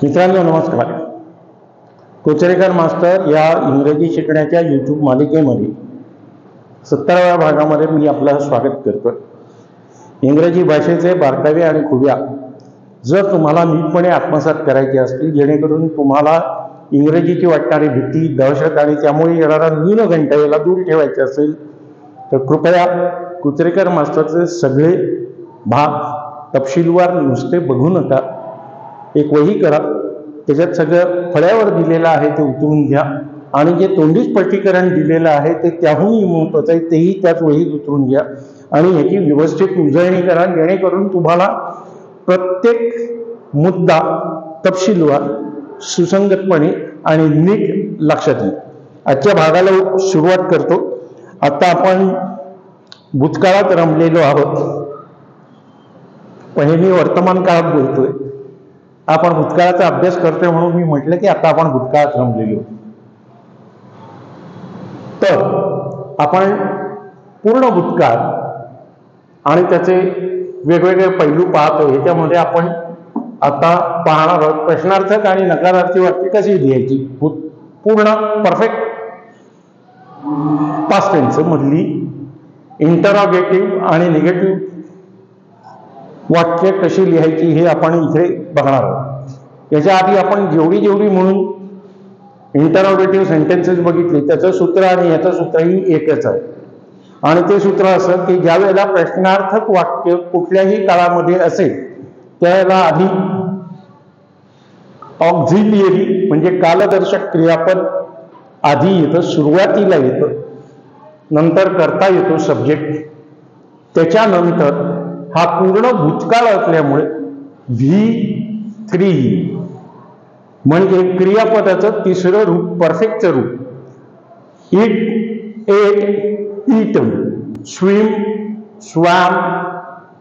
मित्रांनो नमस्कार. कोचरेकर मास्टर या इंग्रजी शिकण्याच्या यूट्यूब मालिकेमध्ये 17व्या भागामध्ये मी आपलं स्वागत करतो. इंग्रजी भाषेचे बारकावे आणि खुब्या जर तुम्हाला नीटपणे आत्मसात करायचे असतील, जेणेकरून तुम्हाला इंग्रजीची वाटणारी भीती, दहशत आणि त्यामुळे येणारा न्यूनगंड याला दूर ठेवायचे असेल तर कृपया कोचरेकर मास्टरचे सगळे भाग तपशीलवार नुसते बघू नका. एक वही करा, त्याच्यात सगळं फळ्यावर दिलेलं आहे ते उतरून घ्या आणि जे तोंडी स्पष्टीकरण दिलेलं आहे ते त्याहूनही महत्त्वाचं आहे तेही त्याच वहीत उतरून घ्या आणि याची व्यवस्थित उजळणी करा, जेणेकरून तुम्हाला प्रत्येक मुद्दा तपशीलवार सुसंगतपणे आणि नीट लक्षात येईल. आजच्या भागाला सुरुवात करतो. आता आपण भूतकाळात रमलेलो आहोत, पण हे मी वर्तमान काळात बोलतोय. आपण भूतकाळाचा अभ्यास करतोय म्हणून मी म्हटलं की आता आपण भूतकाळात रमलेलो. तर आपण पूर्ण भूतकाळ आणि त्याचे वेगवेगळे पैलू पाहतो. ह्याच्यामध्ये आपण आता पाहणार आहोत प्रश्नार्थक आणि नकारार्थी वाक्य कशी लिहायची. पूर्ण परफेक्ट पास्ट टेन्स मधली इंटरॉगेटिव्ह आणि निगेटिव्ह वाक्य कशी लिहायची हे आपण इथे बघणार आहोत. याच्या आधी आपण जेवढी म्हणून इंटरॉगेटिव्ह सेंटेन्सेस बघितले, त्याचं सूत्र आणि याचं सूत्रही एकच आहे. आणि ते सूत्र असं की ज्या वेळेला प्रश्नार्थक वाक्य कुठल्याही काळामध्ये असेल त्यावेळेला आधी ऑक्झिलियरी म्हणजे कालदर्शक क्रियापद आधी येतं, सुरुवातीला येतं, नंतर करता येतो सब्जेक्ट, त्याच्यानंतर हा पूर्ण भूतकाळ असल्यामुळे V3 म्हणजे क्रियापदाचं तिसरं रूप, परफेक्टचं रूप. It, ate, eaten, swim, swam,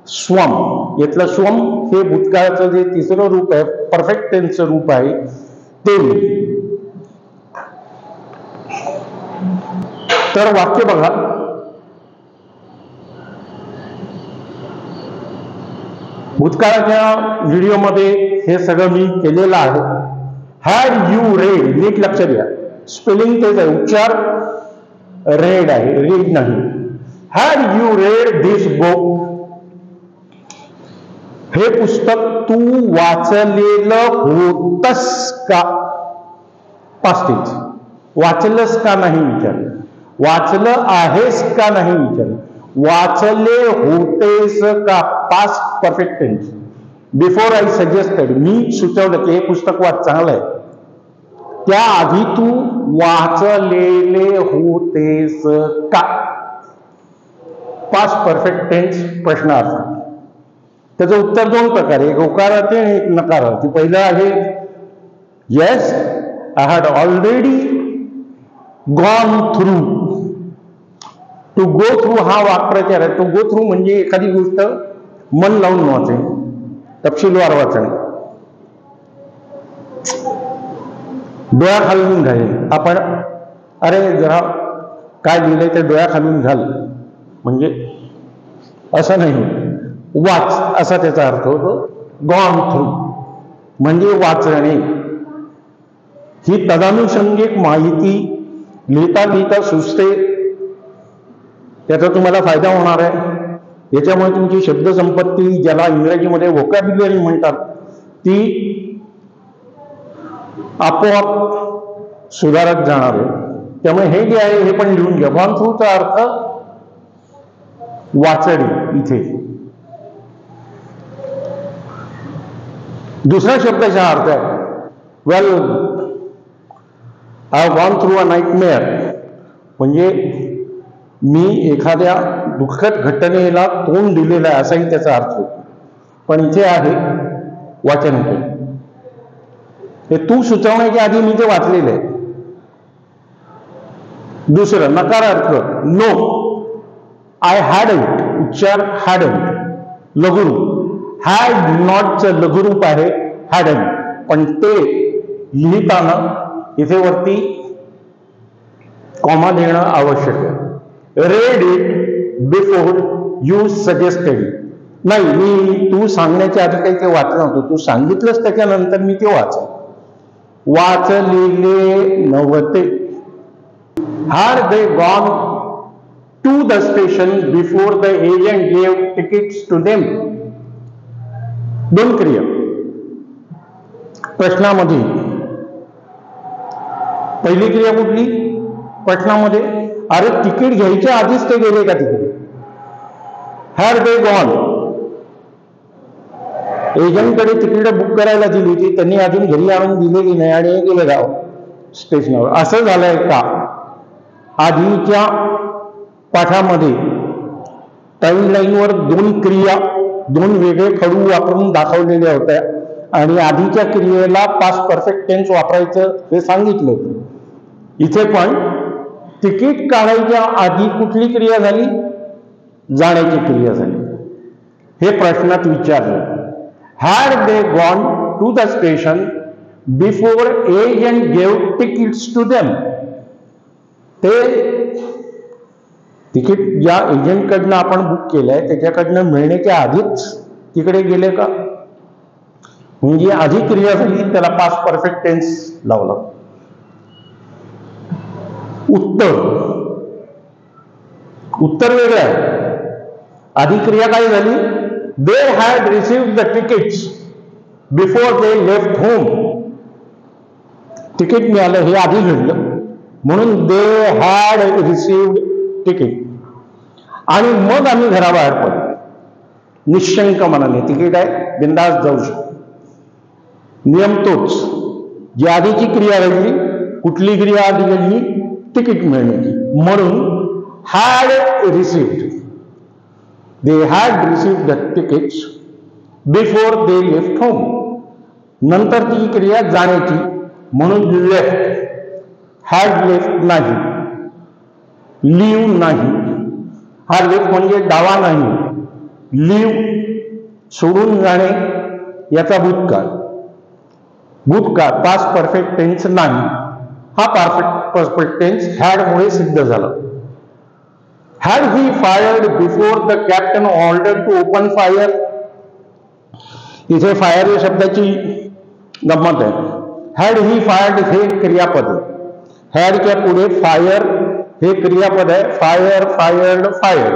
swum. यातलं स्वम हे भूतकाळाचं जे तिसरं रूप आहे, परफेक्ट टेन्सचं रूप आहे ते. तर वाक्य बघा. भूतकाळाच्या व्हिडिओमध्ये हे सगळं मी केलेलं आहे. हॅड यू रेड, नीट लक्ष द्या, स्पेलिंग तेच आहे, उच्चार रेड आहे, रीड नाही. Had you read this book, हे पुस्तक तू वाचलेलं होतस का. Past tense. वाचलंस का नाही विचार, वाचलं आहेस का नाही विचार, वाचले होतेस का. Past perfect tense. Before I suggested, मी सुचवलं की हे पुस्तक वाच, चांगलं आहे, त्याआधी तू वाचलेले होतेस का. पास्ट परफेक्ट टेन्स प्रश्नार्थ. त्याचं उत्तर दोन प्रकारे, एक होकारार्थी आणि एक नकारार्थी. पहिलं आहे yes I had already gone through. To go through हा वाक्प्रचार आहे. टू गो थ्रू म्हणजे एखादी गोष्ट मन लावून वाचणे, तपशीलवार वाचणे. डोळ्या खालून घालेल आपण, अरे जरा काय लिहिलंय ते डोळ्या खालून घाल म्हणजे असं नाही, वाच असा त्याचा अर्थ होतो. गॉन थ्रू म्हणजे वाचणे. ही तदानुषंगिक माहिती लिहिता लिहिता सुचते, त्याचा तुम्हाला फायदा होणार आहे. याच्यामुळे तुमची शब्दसंपत्ती, ज्याला इंग्रजीमध्ये व्होकॅब्युलरी म्हणतात, ती आपोआप सुधारत जाणार आहे. त्यामुळे हे जे आहे हे पण लिहून घ्या. गॉन थ्रूचा अर्थ वाचणे इथे. दुसऱ्या शब्दाचा अर्थ आहे well I have gone through a nightmare, म्हणजे मी एखाद्या दुःखद घटनेला तोंड दिलेलं आहे असाही त्याचा अर्थ होतो. पण इथे आहे वाचन होते. हे तू सुचवण्याच्या आधी मी ते वाचलेलं आहे. दुसरं नकारार्थ नो, आय हॅडंट, उच्चार हॅडंट लघुरूप. हॅड नॉटचं लघुरूप आहे हॅडंट, पण ते लिहिताना इथे वरती कॉमा देणं आवश्यक आहे. Read it before you suggested, नाही, मी तू सांगण्याच्या आधी काही ते वाचलं नव्हतं, तू सांगितलंच त्याच्यानंतर मी ते वाचलेले नव्हते. Had they gone to the station before the agent gave tickets to them? दोन क्रिया प्रश्नामध्ये. पहिली क्रिया कुठली प्रश्नामध्ये? अरे तिकीट घ्यायच्या आधीच ते गेले का तिकडे? Had they gone, एजंटकडे तिकीट बुक करायला दिली होती, त्यांनी अजून घरी आणून दिलेली नाही आणि गेले गाव स्टेशनवर. असं झालंय का? आधीच्या पाठामध्ये टाइमलाईनवर दोन क्रिया, दोन वेगळे खडू वापरून दाखवलेल्या होत्या आणि आधीच्या क्रियेला पास्ट परफेक्ट टेन्स वापरायचं हे सांगितलं होतं. इथे पण तिकीट काढायच्या आधी कुठली क्रिया झाली? जाण्याची क्रिया झाली. हे प्रश्नात विचारलं. Had they gone to the station before agent gave tickets to them? ते तिकीट ज्या एजंटकडनं आपण बुक केलंय त्याच्याकडनं मिळण्याच्या आधीच तिकडे गेले का? म्हणजे आधी क्रिया झाली, त्याला पास्ट परफेक्ट टेन्स लावला. उत्तर वेगळं आहे. आधी क्रिया काय झाली? They had received the tickets before they left home. Ticket मिळालं हे आधी घडलं म्हणून they had received ticket. आणि मग आम्ही घराबाहेर पडलो निशंक मनाने. तिकीट आहे, बिंदास जाऊ शकतो. नियम तोच. जी आधीची क्रिया घडली, कुठली क्रिया आधी घडली? तिकीट मिळण्याची. म्हणून had received, they had received the tickets before they left home. नंतर ती क्रिया जाण्याची म्हणून left. had left नाही, leave नाही. हा left म्हणजे डावा नाही. leave सोडून जाणे याचा भूतकाळ. भूतकाळ पास्ट परफेक्ट टेन्स नाही. हा परफेक्ट टेन्स had मुळे सिद्ध झाला. Had he fired before the captain ordered to open fire? इथे फायर या शब्दाची गंमत आहे. Had he fired हे क्रियापद. had च्या पुढे फायर हे क्रियापद आहे. फायर, फायर्ड, फायर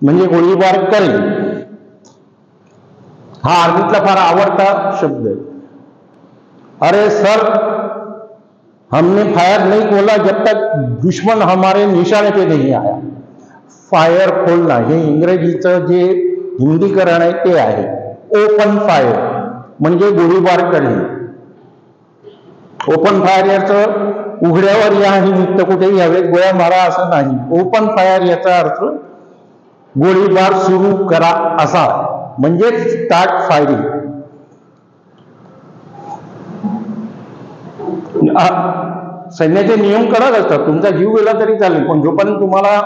म्हणजे गोळीबार करेल. हा आर्मीतला फार आवडता शब्द आहे. अरे सर, हमने फायर नहीं खोला जब तक दुश्मन हमारे निशाने पे नहीं आया. फायर खोलना हे इंग्रजीचं जे हिंदीकरण आहे ते आहे. ओपन फायर म्हणजे गोळीबार करणे. ओपन फायर याचं उघड्यावर या आणि नित्य कुठेही हवेत गोळ्या मारा असं नाही. ओपन फायर याचा अर्थ गोळीबार सुरू करा असा, म्हणजे स्टार्ट फायरिंग. सैन्याचे नियम कडक असतात. तुमचा जीव गेला तरी चालेल, पण जोपर्यंत तुम्हाला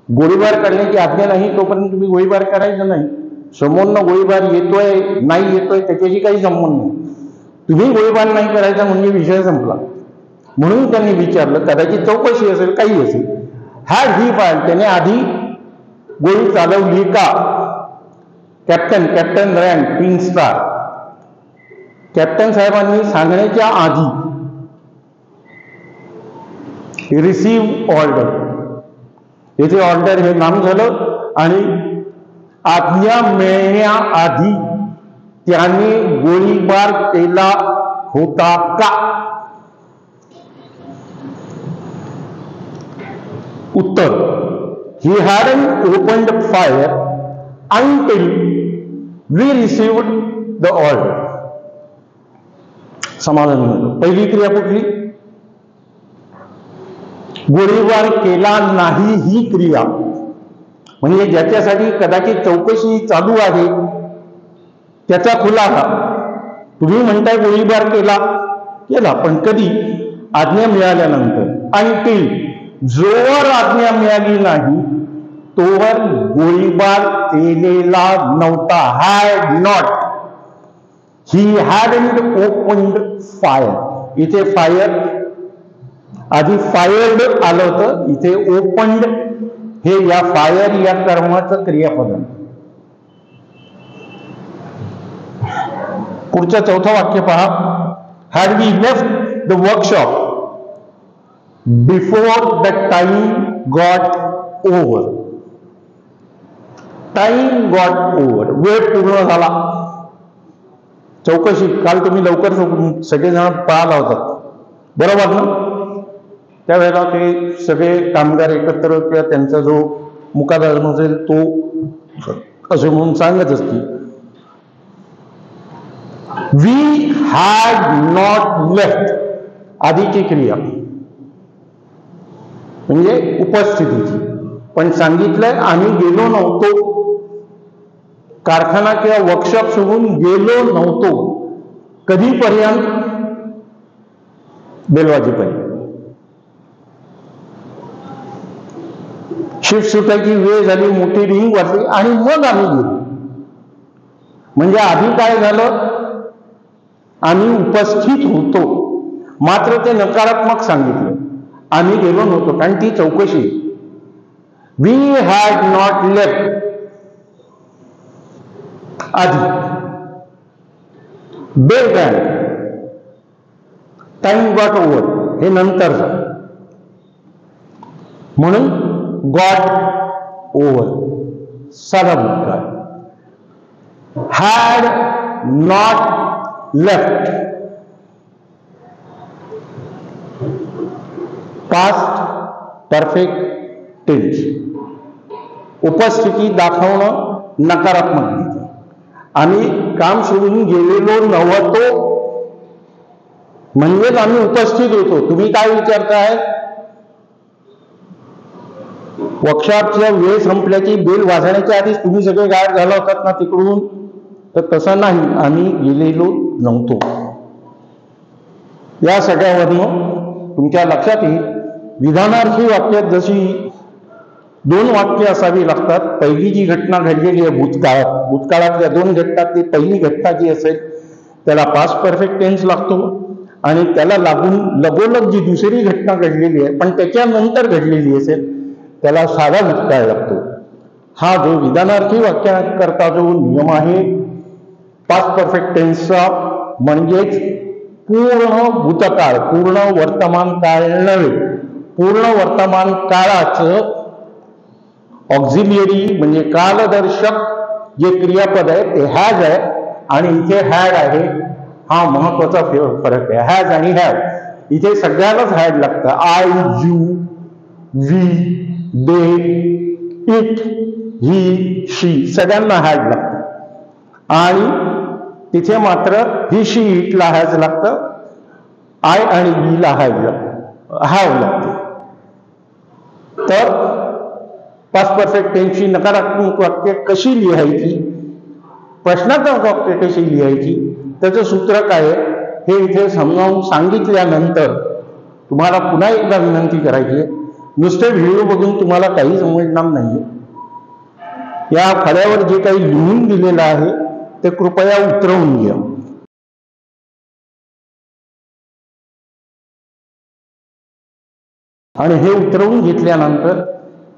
गोळीबार करण्याची आज्ञा नाही तोपर्यंत तुम्ही गोळीबार करायचा नाही. समोरनं गोळीबार येतोय नाही येतोय त्याच्याशी काही संबंध नाही. तुम्ही गोळीबार नाही करायचा म्हणजे विषय संपला. म्हणून त्यांनी विचारलं, कदाचित चौकशी असेल, काही असेल. हॅड ही फायर, त्याने आधी गोळी चालवली का? Captain rank 3 star. कॅप्टन साहेबांनी सांगण्याच्या आधी रिसीव्ह ऑर्डर. येथे ऑर्डर हे नाम झालं आणि आज्ञा मिळण्याआधी त्याने गोळीबार केला होता का? उत्तर, he hadn't opened fire until we received the order. समाधान मिळालं. पहिली क्रिया कुठली? गोळीबार केला नाही ही क्रिया, म्हणजे ज्याच्यासाठी कदाचित चौकशी चालू आहे त्याचा खुलासा. तुम्ही म्हणताय गोळीबार केला, पण कधी? आज्ञा मिळाल्यानंतर. अंटिल, जोवर आज्ञा मिळाली नाही तोवर गोळीबार केलेला नव्हता. Had not, he hadn't opened fire. इथे फायर आधी फायर्ड आलं होतं, इथे ओपन्ड हे या फायर या कर्माचं क्रियापद आहे. पुढचं चौथं वाक्य पहा. Had we left the workshop before the time got over. Time got over, वेळ पूर्ण झाला. चौकशी, काल तुम्ही लवकर सगळेजण पाहायला होतात, बरोबर ना? त्यावेळेला ते सगळे कामगार एकत्र किंवा त्यांचा जो मुकादम असेल तो असं म्हणून सांगत असतील. वी हॅड नॉट लेफ्ट, आधीची क्रिया म्हणजे उपस्थितीची, पण सांगितलंय आम्ही गेलो नव्हतो, कारखाना किंवा वर्कशॉप सोडून गेलो नव्हतो. कधीपर्यंत? बेलवाजीपर्यंत. शिफ्ट सुटायची वेळ झाली, मोठी रिंग वाजली आणि मग आम्ही गेलो. म्हणजे आधी काय झालं? आम्ही उपस्थित होतो, मात्र ते नकारात्मक सांगितलं, आम्ही गेलो नव्हतो, कारण ती चौकशी. वी हॅड नॉट लेफ्ट आधी. बेगॅन, टाइम गॉट ओव्हर हे नंतर झालं, म्हणून गॉट ओव्हर साधा भूतकाळ. Had not left past perfect tense. उपस्थिती दाखवणं नकारात्मक. आम्ही काम सोडून गेलेलो नव्हतो म्हणजेच आम्ही उपस्थित होतो. तुम्ही काय विचारताय? वर्कशॉपचा वेळ संपल्याची बेल वाजण्याच्या आधीच तुम्ही सगळे गायब झाला होतात ना तिकडून, तर तसं नाही, आम्ही गेलेलो नव्हतो. या सगळ्यावरनं तुमच्या लक्षात येईल विधानार्थी वाक्यात जशी 2 वाक्य असावी लागतात. पहिली जी घटना घडलेली आहे भूतकाळात, भूतकाळातल्या 2 घटनातली पहिली घटना जी असेल त्याला पास्ट परफेक्ट टेन्स लागतो, आणि त्याला लागून लगोलग जी दुसरी घटना घडलेली आहे पण त्याच्यानंतर घडलेली असेल त्याला साधा भूतकाळ लागतो. हा जो विधानार्थी वाक्याकरता जो नियम आहे पास्ट परफेक्ट टेन्सचा, म्हणजेच पूर्ण भूतकाळ, पूर्ण वर्तमान काळ नव्हे, पूर्ण वर्तमान काळाचं ऑक्झिलियरी म्हणजे कालदर्शक जे क्रियापद आहे ते हॅज आहे, आणि इथे हॅड आहे. हा महत्वाचा फरक आहे. हॅज आणि हॅव इथे सगळ्यालाच हॅड लागतं. I, you, we, they, it, he, she सगळ्यांना हॅड लागतं, आणि तिथे मात्र ही, शी, इटला हॅज लागतं, आय आणि वीला हॅव लागतं. तर पास्ट परफेक्ट टेन्सची नकारात्मक वाक्य कशी लिहायची, प्रश्नात्मक वाक्य कशी लिहायची, त्याचं सूत्र काय आहे हे इथे समजावून सांगितल्यानंतर तुम्हाला पुन्हा एकदा विनंती करायची आहे, नुसते व्हिडिओ बघून तुम्हाला काही समजणार नाही. या फळ्यावर जे काही लिहून दिलेलं आहे ते कृपया उतरवून घ्या. आणि हे उतरवून घेतल्यानंतर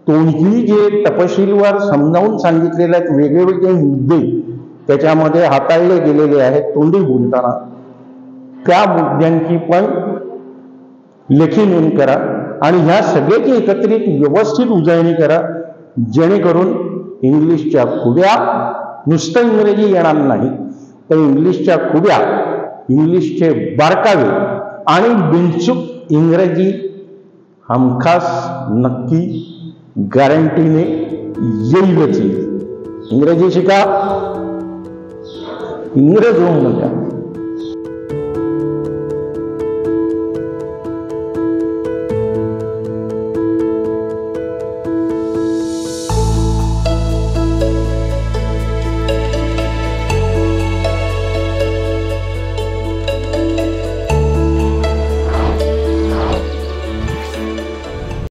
तुम्ही जे तपशीलवार समजावून सांगितलेले आहेत वेगळे वेगळे मुद्दे त्याच्यामध्ये हाताळले गेलेले आहेत तोंडी बोलताना, त्या मुद्द्यांची पण लेखी नोंद करा आणि ह्या सगळ्याची एकत्रित व्यवस्थित उजळणी करा, जेणेकरून इंग्लिशच्या खुड्या, नुसतं इंग्रजी येणार नाही तर इंग्लिशच्या खुड्या, इंग्लिशचे बारकावे आणि बिनचूक इंग्रजी हमखास नक्की गॅरंटीने येईलच येईल. इंग्रजी शिका, इंग्रज होऊन द्या.